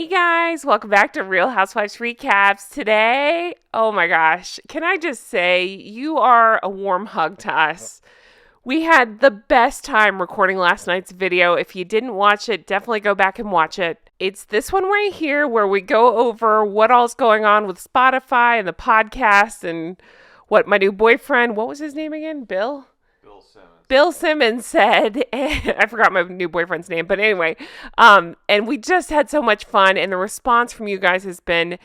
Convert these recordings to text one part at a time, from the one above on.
Hey guys, welcome back to Real Housewives Recaps. Today, oh my gosh, can I just say you are a warm hug to us. We had the best time recording last night's video. If you didn't watch it, definitely go back and watch it. It's this one right here where we go over what all's going on with Spotify and the podcast and what my new boyfriend, what was his name again? Bill? Bill Simmons said, I forgot my new boyfriend's name, but anyway, and we just had so much fun, and the response from you guys has been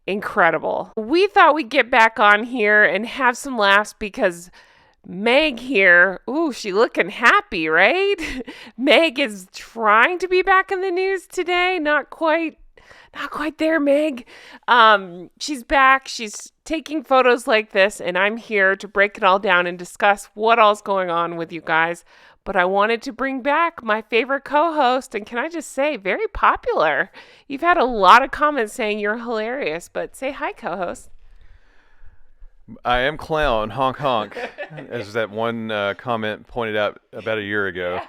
incredible. We thought we'd get back on here and have some laughs because Meg here, ooh, she looking happy, right? Meg is trying to be back in the news today, not quite there, Meg. She's back. She's taking photos like this, and I'm here to break it all down and discuss what all's going on with you guys. But I wanted to bring back my favorite co-host, and can I just say, very popular. You've had a lot of comments saying you're hilarious, but say hi, co-host. I am clown, honk honk, as that one comment pointed out about a year ago.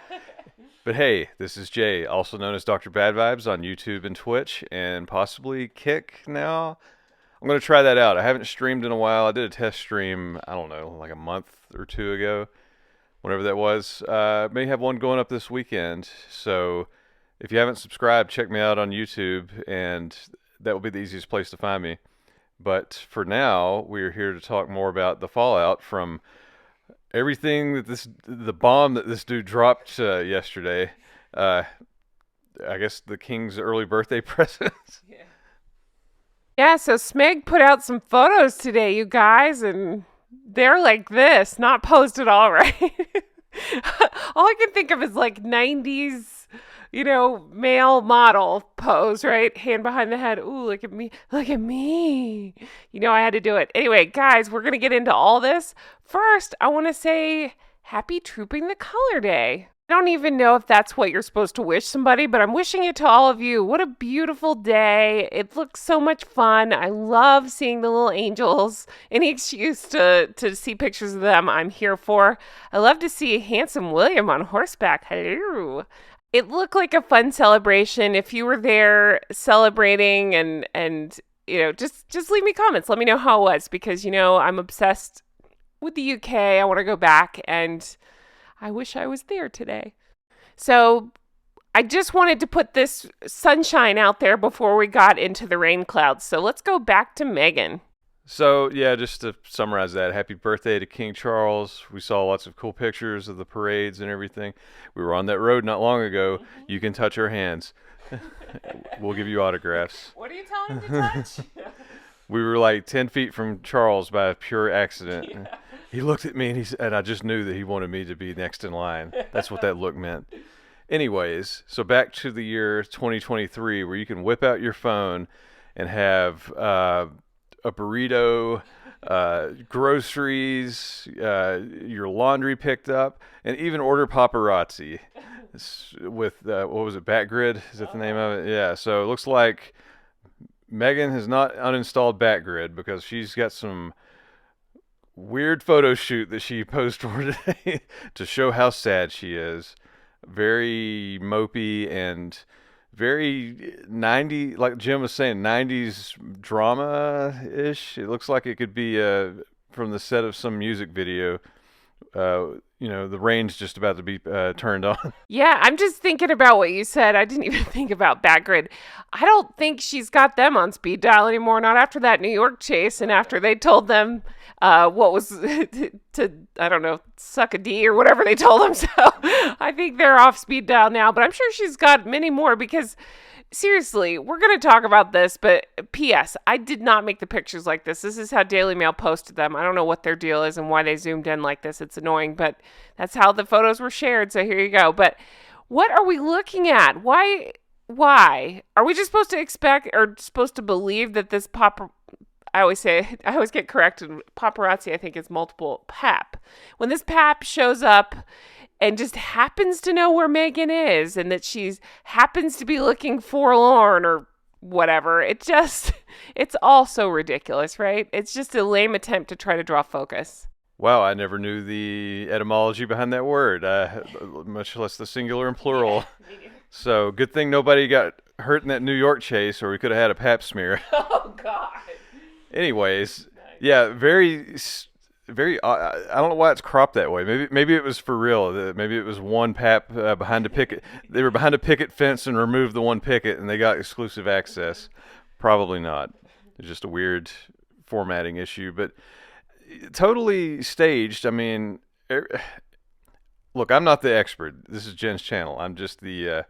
But hey, this is Jay, also known as Dr. Bad Vibes on YouTube and Twitch, and possibly Kick now. I'm going to try that out. I haven't streamed in a while. I did a test stream, I don't know, like a month or two ago, whenever that was. May have one going up this weekend. So if you haven't subscribed, check me out on YouTube, and that will be the easiest place to find me. But for now, we're here to talk more about the fallout from everything that the bomb that this dude dropped yesterday. I guess the king's early birthday presents. Yeah, so Smeg put out some photos today, you guys, and they're like this, not posed at all, right? All I can think of is like 90s, male model pose, right? Hand behind the head. Ooh, look at me. Look at me. I had to do it. Anyway, guys, we're going to get into all this. First, I want to say happy Trooping the Color Day. I don't even know if that's what you're supposed to wish somebody, but I'm wishing it to all of you. What a beautiful day. It looks so much fun. I love seeing the little angels. Any excuse to see pictures of them, I'm here for. I love to see handsome William on horseback. Hello. It looked like a fun celebration. If you were there celebrating and just leave me comments. Let me know how it was because, I'm obsessed with the UK. I want to go back and I wish I was there today. So I just wanted to put this sunshine out there before we got into the rain clouds. So let's go back to Meghan. So, yeah, just to summarize that, happy birthday to King Charles. We saw lots of cool pictures of the parades and everything. We were on that road not long ago. You can touch our hands. We'll give you autographs. What are you telling him to touch? We were like 10 feet from Charles by a pure accident. Yeah. He looked at me and I just knew that he wanted me to be next in line. That's what that look meant. Anyways, so back to the year 2023 where you can whip out your phone and have a burrito, groceries, your laundry picked up, and even order paparazzi with, what was it, Batgrid? Is that the name of it? Yeah, so it looks like Meghan has not uninstalled Batgrid because she's got some weird photo shoot that she posed for today to show how sad she is. Very mopey and very 90, like Jim was saying, 90s drama-ish. It looks like it could be from the set of some music video. The rain's just about to be turned on. Yeah, I'm just thinking about what you said. I didn't even think about Batgrid. I don't think she's got them on speed dial anymore, not after that New York chase and after they told them what was to, I don't know, suck a D or whatever they told them. So I think they're off speed dial now, but I'm sure she's got many more because seriously, we're going to talk about this, but P.S. I did not make the pictures like this. This is how Daily Mail posted them. I don't know what their deal is and why they zoomed in like this. It's annoying, but that's how the photos were shared, so here you go. But what are we looking at? Why? Are we just supposed to expect or supposed to believe that this I always get corrected. Paparazzi, I think, is multiple pap. When this pap shows up and just happens to know where Meghan is and that she's happens to be looking forlorn or whatever, it's all so ridiculous, right? It's just a lame attempt to try to draw focus. Wow, I never knew the etymology behind that word, much less the singular and plural. Yeah, so good thing nobody got hurt in that New York chase, or we could have had a pap smear. Oh God. Anyways, yeah, very. I don't know why it's cropped that way. Maybe it was for real. Maybe it was one pap behind a picket. They were behind a picket fence and removed the one picket, and they got exclusive access. Probably not. It's just a weird formatting issue, but totally staged. I mean, look, I'm not the expert. This is Jen's channel. I'm just the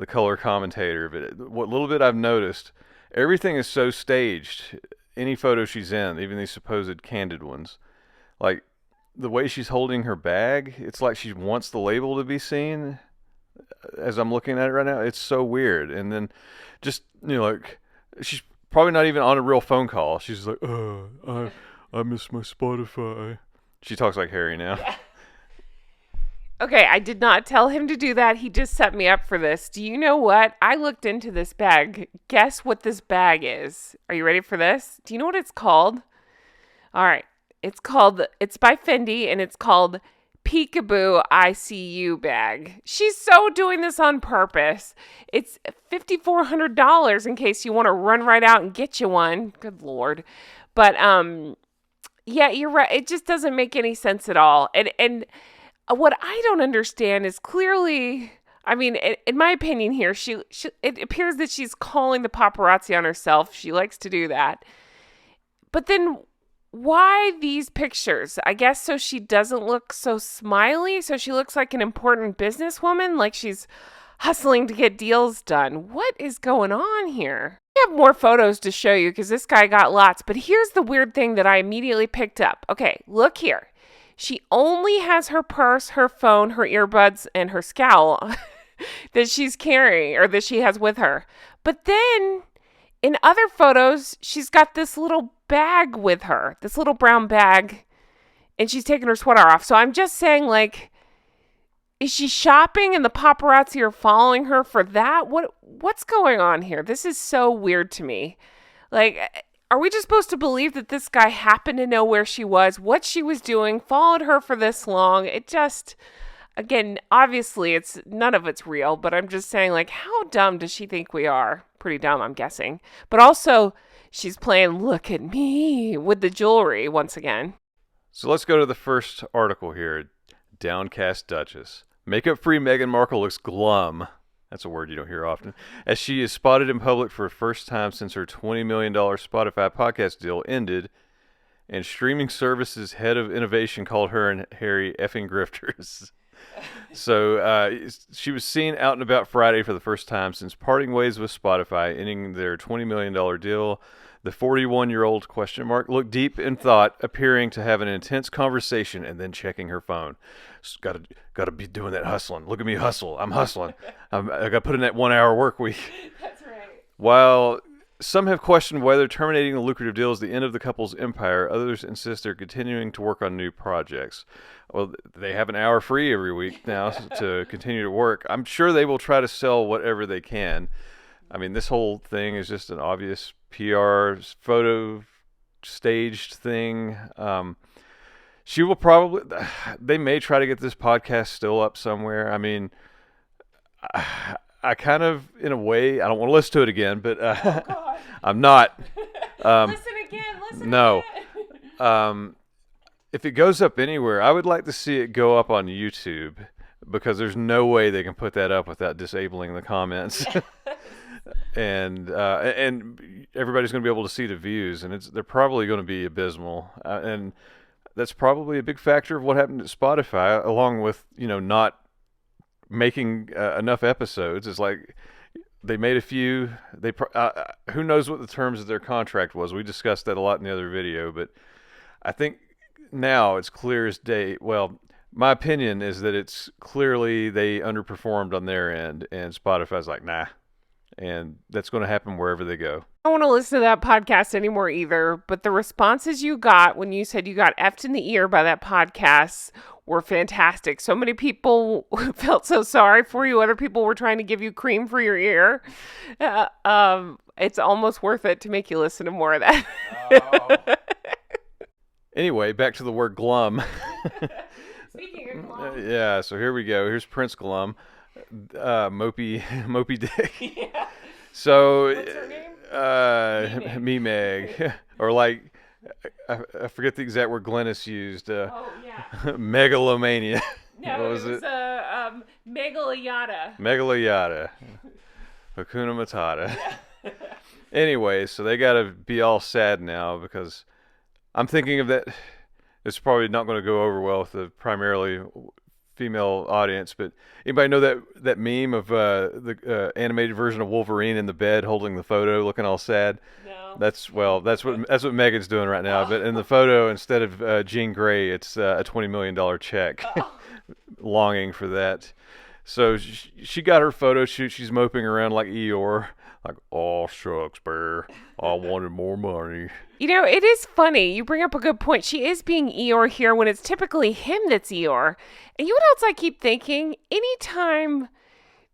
color commentator. But what little bit I've noticed, everything is so staged. Any photo she's in, even these supposed candid ones, like the way she's holding her bag, it's like she wants the label to be seen. As I'm looking at it right now, it's so weird. And then just, like she's probably not even on a real phone call. She's like, I miss my Spotify. She talks like Harry now. Yeah. Okay, I did not tell him to do that. He just set me up for this. Do you know what? I looked into this bag. Guess what this bag is? Are you ready for this? Do you know what it's called? All right. It's by Fendi, and it's called Peekaboo ICU bag. She's so doing this on purpose. It's $5,400 in case you want to run right out and get you one. Good Lord. But, yeah, you're right. It just doesn't make any sense at all. And what I don't understand is clearly, I mean, in my opinion here, it appears that she's calling the paparazzi on herself. She likes to do that. But then why these pictures? I guess so she doesn't look so smiley, so she looks like an important businesswoman, like she's hustling to get deals done. What is going on here? I have more photos to show you because this guy got lots, but here's the weird thing that I immediately picked up. Okay, look here. She only has her purse, her phone, her earbuds, and her scowl that she's carrying or that she has with her. But then in other photos, she's got this little bag with her, this little brown bag, and she's taking her sweater off. So I'm just saying, like, is she shopping and the paparazzi are following her for that? What's going on here? This is so weird to me. Like, are we just supposed to believe that this guy happened to know where she was, what she was doing, followed her for this long? It just, again, obviously none of it's real, but I'm just saying, like, how dumb does she think we are? Pretty dumb, I'm guessing. But also, she's playing look at me with the jewelry once again. So let's go to the first article here. Downcast Duchess. Makeup-free Meghan Markle looks glum. That's a word you don't hear often. As she is spotted in public for the first time since her $20 million Spotify podcast deal ended, and streaming services head of innovation called her and Harry effing grifters. So she was seen out and about Friday for the first time since parting ways with Spotify, ending their $20 million deal. The 41-year-old looked deep in thought, appearing to have an intense conversation and then checking her phone. Gotta be doing that hustling. Look at me hustle. I'm hustling. I got to put in that 1 hour work week. That's right. While some have questioned whether terminating the lucrative deal is the end of the couple's empire, others insist they're continuing to work on new projects. Well, they have an hour free every week now to continue to work. I'm sure they will try to sell whatever they can. I mean, this whole thing is just an obvious PR photo staged thing. She will probably, they may try to get this podcast still up somewhere. I mean, I kind of, in a way, I don't want to listen to it again, but I'm not. Listen again. No. If it goes up anywhere, I would like to see it go up on YouTube, because there's no way they can put that up without disabling the comments. And everybody's going to be able to see the views, and they're probably going to be abysmal. And that's probably a big factor of what happened at Spotify, along with, not making enough episodes. It's like they made a few. Who knows what the terms of their contract was? We discussed that a lot in the other video, but I think now it's clear as day. Well, my opinion is that it's clearly they underperformed on their end, and Spotify's like, nah. And that's going to happen wherever they go. I don't want to listen to that podcast anymore either, but the responses you got when you said you got effed in the ear by that podcast were fantastic. So many people felt so sorry for you. Other people were trying to give you cream for your ear. It's almost worth it to make you listen to more of that. Oh. Anyway, back to the word glum. Speaking of glum. So here we go. Here's Prince Glum. Mopey Dick. Yeah. So, What's her name? me Meg, or like, I forget the exact word Glennis used. Oh yeah. Megalomania. No, What was it was it? Megalayada. Megalayada. Hakuna Matata. Yeah. Anyway, so they got to be all sad now because I'm thinking of that. It's probably not going to go over well with the primarily female audience, but anybody know that meme of the animated version of Wolverine in the bed holding the photo, looking all sad? No. That's what Megan's doing right now. Oh. But in the photo, instead of Jean Grey, it's a $20 million check, Oh. longing for that. So she got her photo shoot. She's moping around like Eeyore, like, oh shucks, bear, I wanted more money. You know, it is funny. You bring up a good point. She is being Eeyore here when it's typically him that's Eeyore. And you know what else I keep thinking? Anytime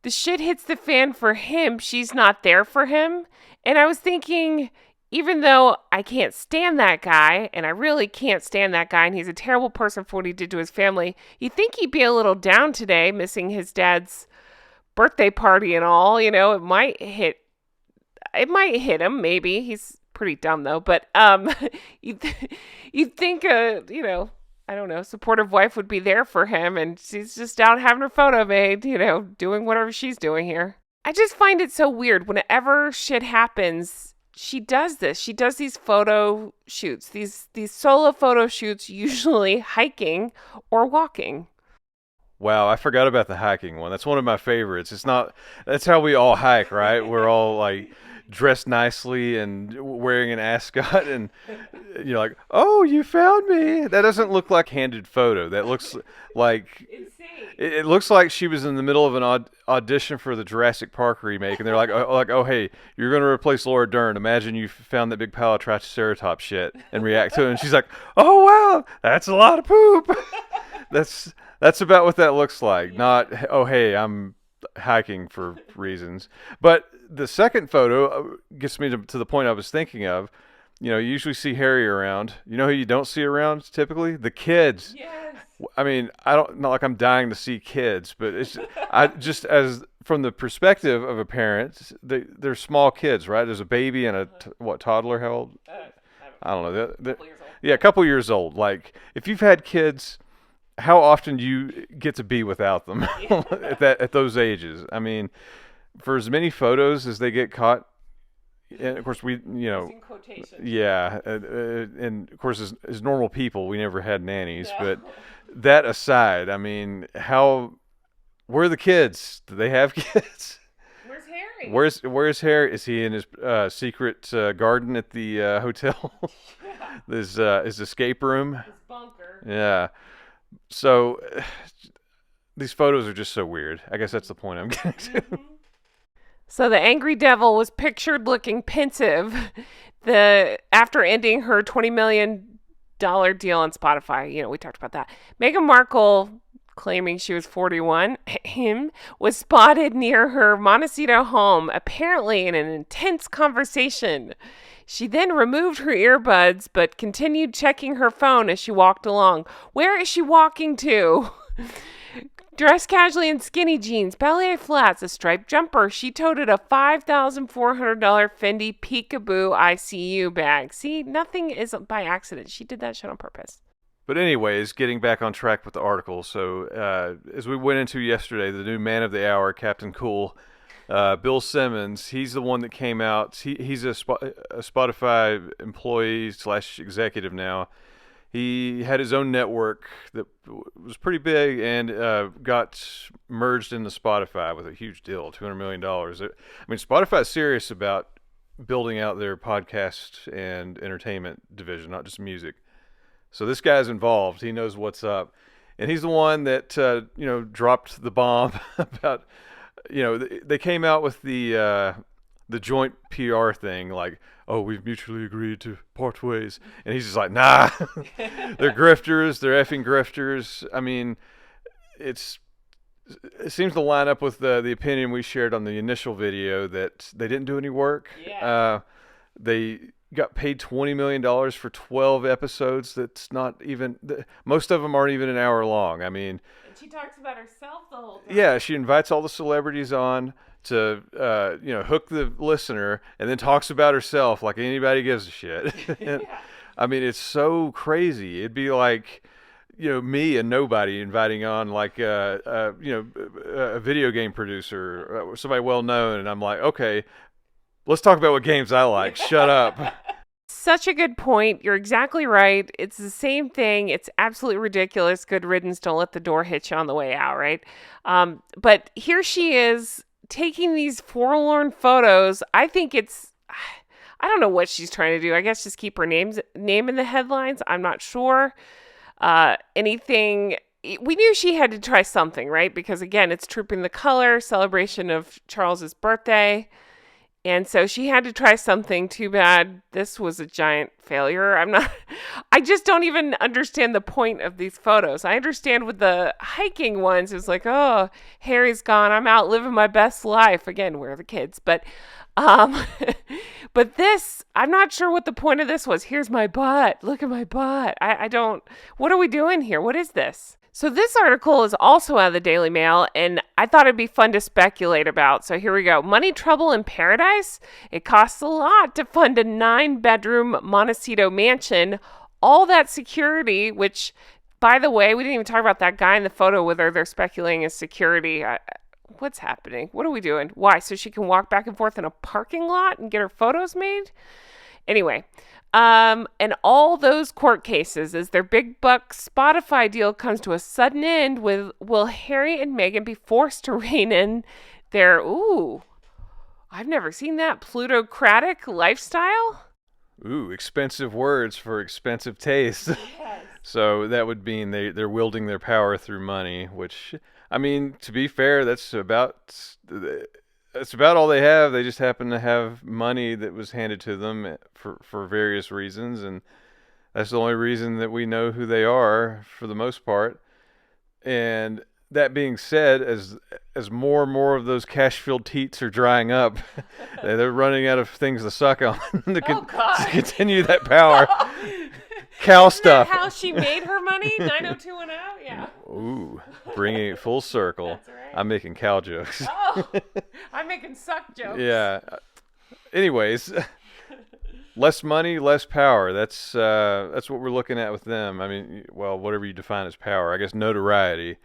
the shit hits the fan for him, she's not there for him. And I was thinking, even though I can't stand that guy, and I really can't stand that guy, and he's a terrible person for what he did to his family, you think he'd be a little down today, missing his dad's birthday party and all. You know, it might hit him, maybe. He's pretty dumb though, but you'd think you know, I don't know, supportive wife would be there for him, and she's just out having her photo made, you know, doing whatever she's doing here. I just find it so weird. Whenever shit happens, she does this. She does these photo shoots, these solo photo shoots, usually hiking or walking. Wow, I forgot about the hiking one. That's one of my favorites. It's not. That's how we all hike, right? We're all like dressed nicely and wearing an ascot, and you're like, "Oh, you found me." That doesn't look like candid photo. That looks like Insane. it looks like she was in the middle of an audition for the Jurassic Park remake, and they're like, "Oh, hey, you're gonna replace Laura Dern. Imagine you found that big pile of Triceratops shit and react to it." And she's like, "Oh wow, that's a lot of poop." That's about what that looks like. Not, oh hey, I'm hiking for reasons. But the second photo gets me to the point I was thinking of. You know, you usually see Harry around. You know who you don't see around typically? The kids. Yes. I mean, not like I'm dying to see kids, but it's I just as from the perspective of a parent, they're small kids, right? There's a baby and a toddler. How old? I don't know. Yeah, a couple years old. Like if you've had kids, how often do you get to be without them at those ages? I mean, for as many photos as they get caught, and of course yeah, and of course as normal people, we never had nannies. No. But that aside, I mean, where are the kids? Do they have kids? Where's Harry? Where's Harry? Is he in his secret garden at the hotel? Yeah. His escape room. His bunker. Yeah. So these photos are just so weird. I guess that's the point I'm getting to. So the angry devil was pictured looking pensive after ending her $20 million deal on Spotify. You know, we talked about that. Meghan Markle, claiming she was 41, was spotted near her Montecito home, apparently in an intense conversation. She then removed her earbuds, but continued checking her phone as she walked along. Where is she walking to? Dressed casually in skinny jeans, ballet flats, a striped jumper. She toted a $5,400 Fendi Peekaboo ICU bag. See, nothing is by accident. She did that shit on purpose. But anyways, getting back on track with the article. So as we went into yesterday, the new man of the hour, Captain Cool, Bill Simmons, he's the one that came out. He's a Spotify employee / executive now. He had his own network that was pretty big and got merged into Spotify with a huge deal, $200 million. I mean, Spotify is serious about building out their podcast and entertainment division, not just music. So this guy's involved. He knows what's up. And he's the one that, dropped the bomb about, they came out with the joint PR thing, like, oh, we've mutually agreed to part ways. And he's just like, nah, they're grifters. They're effing grifters. I mean, it seems to line up with the opinion we shared on the initial video that they didn't do any work. Yeah. They got paid $20 million for 12 episodes. That's not even, most of them aren't even an hour long. I mean, and she talks about herself the whole time. Yeah, she invites all the celebrities on. to hook the listener, and then talks about herself like anybody gives a shit. And, I mean, it's so crazy. It'd be like, me and nobody inviting on like a video game producer, somebody well known, and I'm like, okay, let's talk about what games I like. Shut up. Such a good point. You're exactly right. It's the same thing. It's absolutely ridiculous. Good riddance. Don't let the door hit you on the way out, right? But here she is taking these forlorn photos. I think I don't know what she's trying to do. I guess just keep her name in the headlines. I'm not sure. Anything. We knew she had to try something, right? Because again, it's Trooping the Color, celebration of Charles's birthday. And so she had to try something. Too bad this was a giant failure. I just don't even understand the point of these photos. I understand with the hiking ones, it's like, oh, Harry's gone. I'm out living my best life. Again, where are the kids? But but this, I'm not sure what the point of this was. Here's my butt. Look at my butt. What are we doing here? What is this? So this article is also out of the Daily Mail, and I thought it'd be fun to speculate about. So here we go. Money trouble in paradise? It costs a lot to fund a 9-bedroom Montecito mansion. All that security, which, by the way, we didn't even talk about that guy in the photo with her. They're speculating is security. What's happening? What are we doing? Why? So she can walk back and forth in a parking lot and get her photos made? Anyway, and all those court cases as their big buck Spotify deal comes to a sudden end will Harry and Meghan be forced to rein in their, I've never seen that, plutocratic lifestyle? Ooh, expensive words for expensive taste. Yes. So that would mean they're wielding their power through money, which, I mean, to be fair, that's about all they have. They just happen to have money that was handed to them for various reasons, and that's the only reason that we know who they are for the most part. And that being said, as more and more of those cash-filled teats are drying up, they're running out of things to suck on to continue that power. Cow stuff. How she made her money? 90210? Yeah. Ooh, bringing it full circle. That's right. I'm making cow jokes. Oh, I'm making suck jokes. Yeah. Anyways, less money, less power. That's what we're looking at with them. I mean, well, whatever you define as power. I guess notoriety.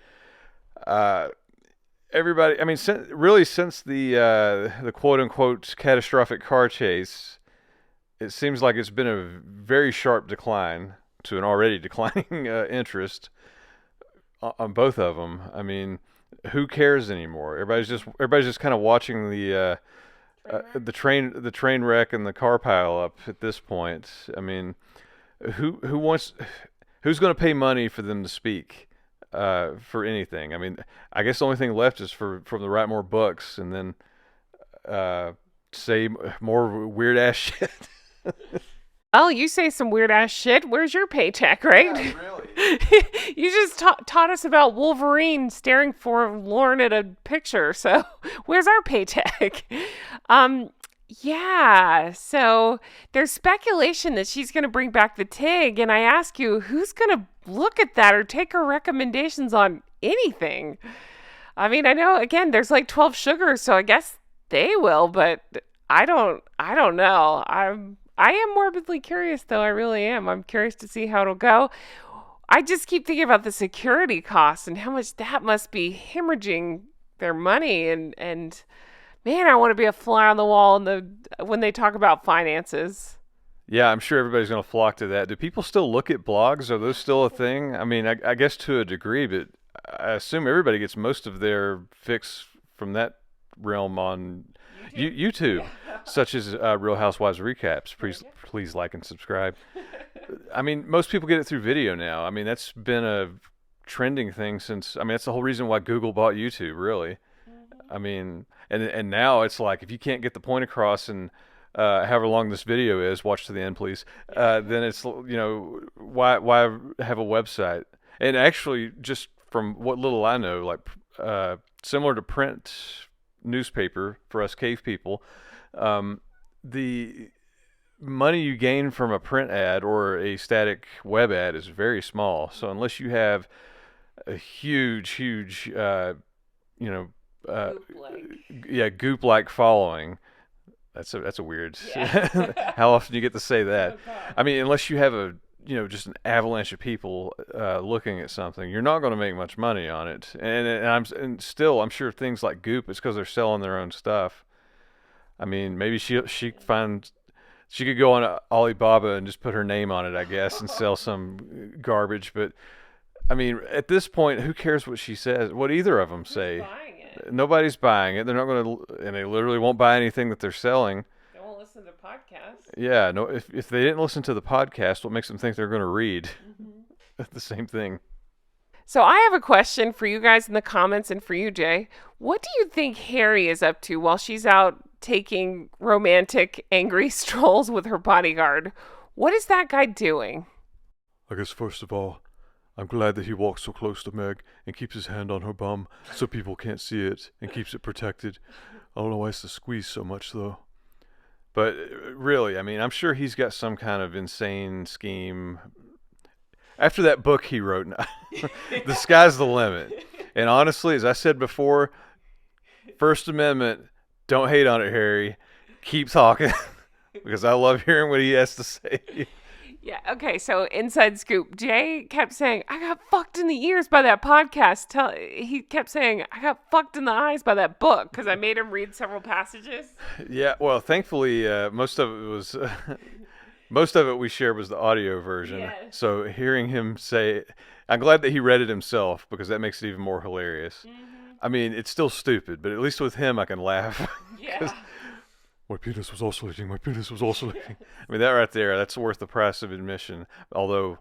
Everybody. I mean, since the quote unquote catastrophic car chase, it seems like it's been a very sharp decline to an already declining interest on both of them. I mean, who cares anymore? Everybody's just kind of watching the train wreck and the car pile up at this point. I mean, who's going to pay money for them to speak for anything? I mean, I guess the only thing left is for them to write more books and then say more weird ass shit. Oh, you say some weird ass shit. Where's your paycheck, right? Yeah, really. You just taught us about Wolverine staring forlorn at a picture. So where's our paycheck? Yeah. So there's speculation that she's going to bring back the TIG. And I ask you, who's going to look at that or take her recommendations on anything? I mean, I know, again, there's like 12 sugars, so I guess they will, but I don't know. I am morbidly curious, though. I really am. I'm curious to see how it'll go. I just keep thinking about the security costs and how much that must be hemorrhaging their money. And man, I want to be a fly on the wall when they talk about finances. Yeah, I'm sure everybody's going to flock to that. Do people still look at blogs? Are those still a thing? I mean, I guess to a degree, but I assume everybody gets most of their fix from that realm on YouTube, such as Real Housewives recaps. Please like and subscribe. I mean, most people get it through video now. I mean, that's been a trending thing since. I mean, that's the whole reason why Google bought YouTube, really. Mm-hmm. I mean, and now it's like if you can't get the point across and however long this video is, watch to the end, please. Then it's why have a website? And actually, just from what little I know, like similar to print newspaper for us cave people, the money you gain from a print ad or a static web ad is very small. So unless you have a huge goop-like following. That's a weird. Yeah. How often do you get to say that? Oh, God. I mean, unless you have just an avalanche of people looking at something, you're not going to make much money on it. And I'm sure things like Goop, it's because they're selling their own stuff. I mean, maybe she could go on Alibaba and just put her name on it, I guess, and sell some garbage. But I mean, at this point, who cares what she says? What either of them say? Who's buying it? Nobody's buying it. They're not going to, and they literally won't buy anything that they're selling. They won't listen to podcasts. Yeah, no. If they didn't listen to the podcast, what makes them think they're going to read? The same thing. So I have a question for you guys in the comments and for you, Jay. What do you think Harry is up to while she's out taking romantic, angry strolls with her bodyguard? What is that guy doing? I guess first of all, I'm glad that he walks so close to Meg and keeps his hand on her bum so people can't see it and keeps it protected. I don't know why he has to squeeze so much though. But really, I mean, I'm sure he's got some kind of insane scheme. After that book he wrote, the sky's the limit. And honestly, as I said before, First Amendment, don't hate on it, Harry. Keep talking because I love hearing what he has to say. Yeah, okay, so inside scoop. Jay kept saying, I got fucked in the ears by that podcast. He kept saying, I got fucked in the eyes by that book because I made him read several passages. Yeah, well, thankfully, most of it we shared was the audio version. Yes. So hearing him say, I'm glad that he read it himself because that makes it even more hilarious. I mean, it's still stupid, but at least with him I can laugh. Yeah. My penis was oscillating. My penis was oscillating. I mean, that right there, that's worth the price of admission. Although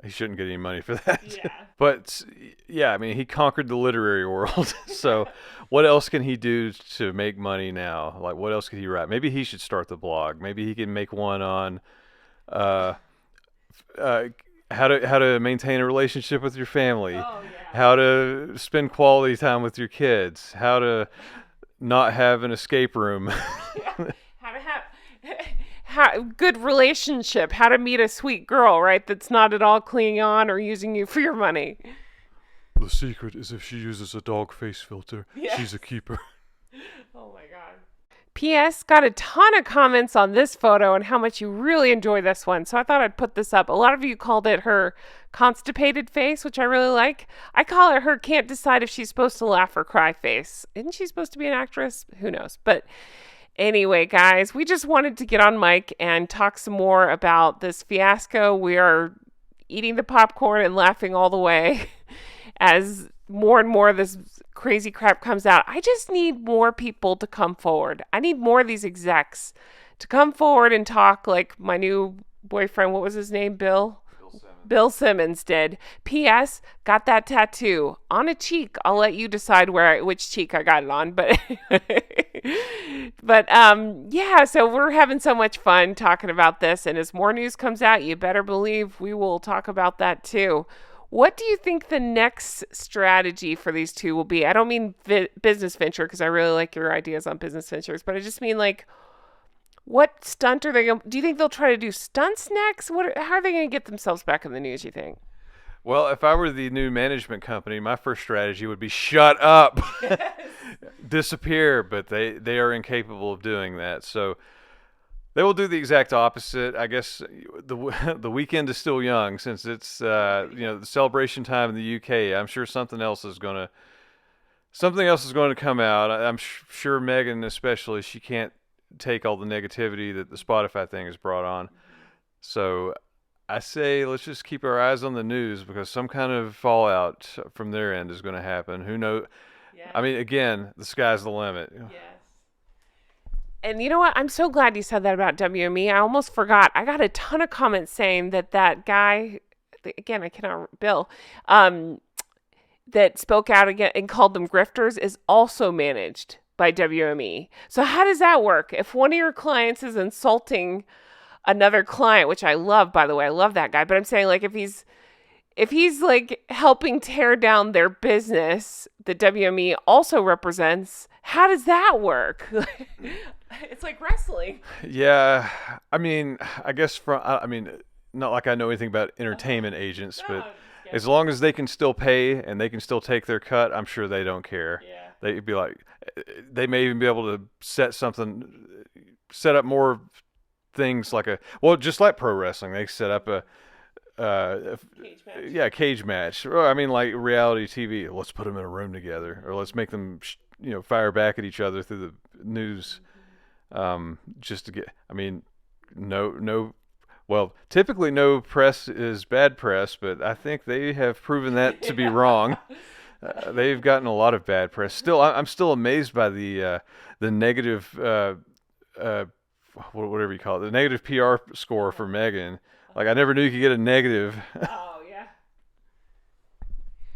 he shouldn't get any money for that. Yeah. But yeah, I mean, he conquered the literary world. So what else can he do to make money now? Like, what else could he write? Maybe he should start the blog. Maybe he can make one on how to maintain a relationship with your family. Oh, yeah. How to spend quality time with your kids. How to not have an escape room. How to have good relationship, how to meet a sweet girl, right? That's not at all clinging on or using you for your money. The secret is if she uses a dog face filter, she's a keeper. Oh my God. P.S. Got a ton of comments on this photo and how much you really enjoy this one. So I thought I'd put this up. A lot of you called it her constipated face, which I really like. I call it her can't decide if she's supposed to laugh or cry face. Isn't she supposed to be an actress? Who knows? But anyway, guys, we just wanted to get on mic and talk some more about this fiasco. We are eating the popcorn and laughing all the way as more and more of this crazy crap comes out. I just need more people to come forward. I need more of these execs to come forward and talk like my new boyfriend, what was his name, Bill? Bill Simmons did. P.S. Got that tattoo on a cheek. I'll let you decide which cheek I got it on, but yeah, so we're having so much fun talking about this, and as more news comes out, you better believe we will talk about that too. What do you think the next strategy for these two will be? I don't mean business venture because I really like your ideas on business ventures, but I just mean like, what stunt are they going to do? You think they'll try to do stunts next? How are they going to get themselves back in the news, you think? Well, if I were the new management company, my first strategy would be shut up, disappear, but they are incapable of doing that. So they will do the exact opposite. I guess the weekend is still young since it's the celebration time in the UK. I'm sure something else is going to come out. I'm sure Meghan especially, she can't take all the negativity that the Spotify thing has brought on. So I say let's just keep our eyes on the news because some kind of fallout from their end is going to happen. Who knows? Yeah. I mean, again, the sky's the limit. Yes. And you know what? I'm so glad you said that about WME. I almost forgot. I got a ton of comments saying that guy, again, I cannot, Bill, that spoke out again and called them grifters is also managed by WME. So how does that work? If one of your clients is insulting another client, which I love, by the way, I love that guy, but I'm saying like if he's like helping tear down their business that WME also represents, how does that work? It's like wrestling. Yeah, I mean, I guess not like I know anything about entertainment agents, but as long as they can still pay and they can still take their cut, I'm sure they don't care. Yeah. They'd be like, they may even be able to set up more things like just like pro wrestling. They set up Cage match. yeah, cage match. Or, I mean, like reality TV. Let's put them in a room together, or let's make them, fire back at each other through the news, just to get. I mean, no. Well, typically no press is bad press, but I think they have proven that to be wrong. They've gotten a lot of bad press. Still, I'm still amazed by the negative, whatever you call it, the negative PR score for Meghan. Like, I never knew you could get a negative. Oh, yeah.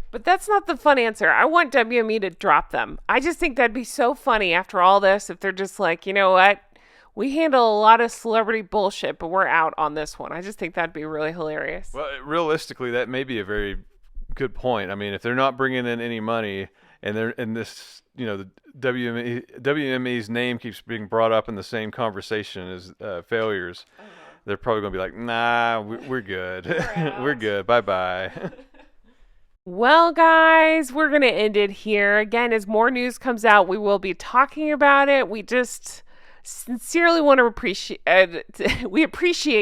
But that's not the fun answer. I want WME to drop them. I just think that'd be so funny after all this if they're just like, you know what? We handle a lot of celebrity bullshit, but we're out on this one. I just think that'd be really hilarious. Well, realistically, that may be a very good point. I mean, if they're not bringing in any money, and this, the WME's name keeps being brought up in the same conversation as failures, they're probably going to be like, nah, we're good. We're good. Bye-bye. Well, guys, we're going to end it here. Again, as more news comes out, we will be talking about it. We just sincerely want to appreciate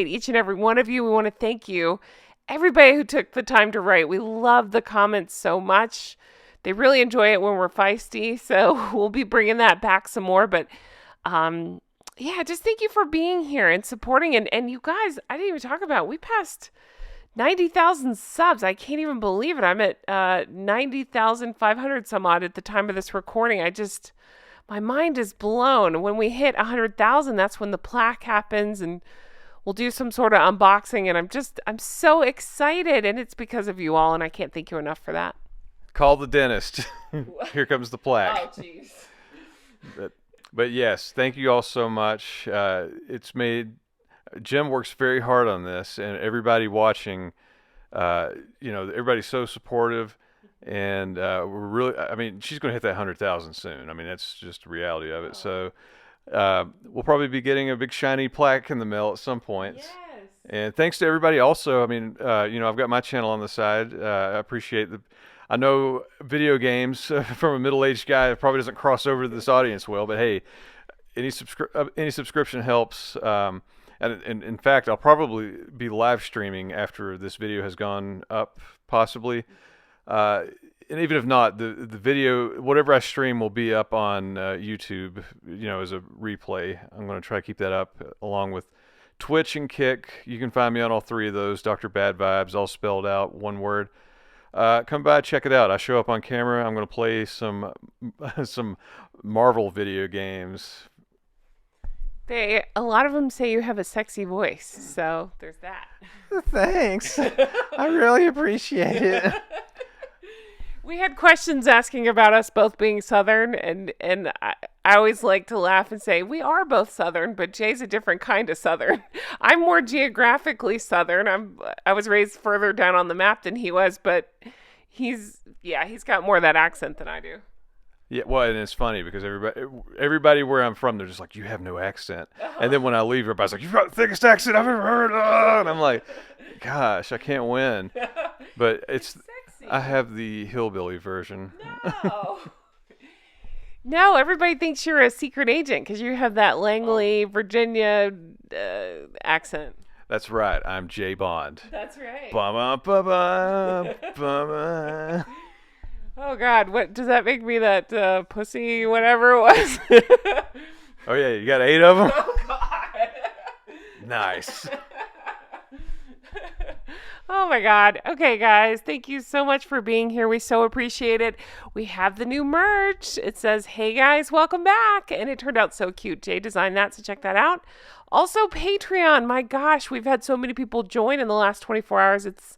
each and every one of you. We want to thank you, everybody who took the time to write. We love the comments so much. They really enjoy it when we're feisty, so we'll be bringing that back some more. But yeah, just thank you for being here and supporting. And you guys, I didn't even talk about, we passed 90,000 subs. I can't even believe it. I'm at 90,500 some odd at the time of this recording. My mind is blown. When we hit 100,000, that's when the plaque happens, and we'll do some sort of unboxing. And I'm so excited, and it's because of you all, and I can't thank you enough for that. Call the dentist. Here comes the plaque. Oh, jeez. But yes, thank you all so much. Jim works very hard on this, and everybody watching, everybody's so supportive. And we're really, I mean, she's going to hit that 100,000 soon. I mean, that's just the reality of it. So we'll probably be getting a big shiny plaque in the mail at some point. Yes. And thanks to everybody also. I mean, I've got my channel on the side. I appreciate I know video games from a middle-aged guy that probably doesn't cross over to this audience well, but hey, any subscription helps. And in fact, I'll probably be live streaming after this video has gone up, possibly. And even if not, the video, whatever I stream, will be up on YouTube, as a replay. I'm going to try to keep that up along with Twitch and Kick. You can find me on all three of those, Dr. Bad Vibes, all spelled out, one word. Come by, check it out. I show up on camera. I'm going to play some Marvel video games. A lot of them say you have a sexy voice, so there's that. Thanks. I really appreciate it. We had questions asking about us both being Southern, and I always like to laugh and say, we are both Southern, but Jay's a different kind of Southern. I'm more geographically Southern. I was raised further down on the map than he was, but he's got more of that accent than I do. Yeah, well, and it's funny because everybody where I'm from, they're just like, you have no accent. And then when I leave, everybody's like, you've got the thickest accent I've ever heard. And I'm like, gosh, I can't win. But it's I have the hillbilly version. No. No, everybody thinks you're a secret agent because you have that Langley, Virginia accent. That's right. I'm Jay Bond. That's right. Ba-ba-ba-ba, ba-ba. Oh, God. What does that make me? That pussy, whatever it was? Oh, yeah. You got 8 of them? Oh, God. Nice. Oh, my God. Okay, guys. Thank you so much for being here. We so appreciate it. We have the new merch. It says, hey, guys, welcome back. And it turned out so cute. Jay designed that, so check that out. Also, Patreon. My gosh, we've had so many people join in the last 24 hours. It's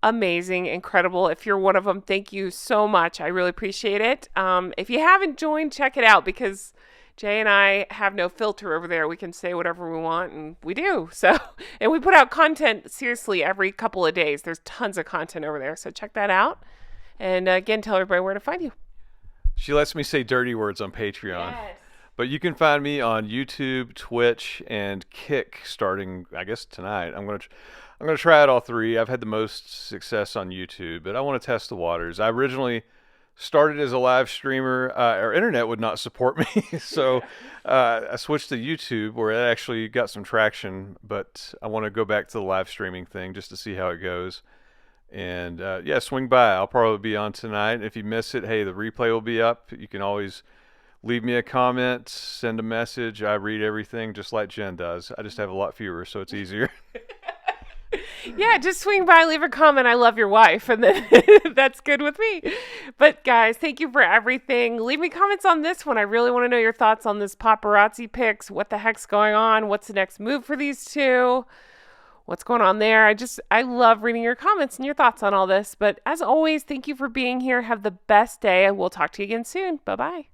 amazing, incredible. If you're one of them, thank you so much. I really appreciate it. If you haven't joined, check it out because Jay and I have no filter over there. We can say whatever we want, and we do. So, and we put out content seriously every couple of days. There's tons of content over there. So check that out. And again, tell everybody where to find you. She lets me say dirty words on Patreon. Yes. But you can find me on YouTube, Twitch, and Kick starting, I guess, tonight. I'm gonna try out all three. I've had the most success on YouTube, but I want to test the waters. I originally started as a live streamer. Our internet would not support me, so I switched to YouTube, where it actually got some traction. But I want to go back to the live streaming thing just to see how it goes. And yeah, swing by. I'll probably be on tonight. If you miss it, hey, the replay will be up. You can always leave me a comment, send a message. I read everything just like Jen does. I just have a lot fewer, so it's easier. Yeah, just swing by, leave a comment. I love your wife. And then that's good with me. But guys, thank you for everything. Leave me comments on this one. I really want to know your thoughts on this paparazzi pics. What the heck's going on? What's the next move for these two? What's going on there? I love reading your comments and your thoughts on all this. But as always, thank you for being here. Have the best day. We'll talk to you again soon. Bye-bye.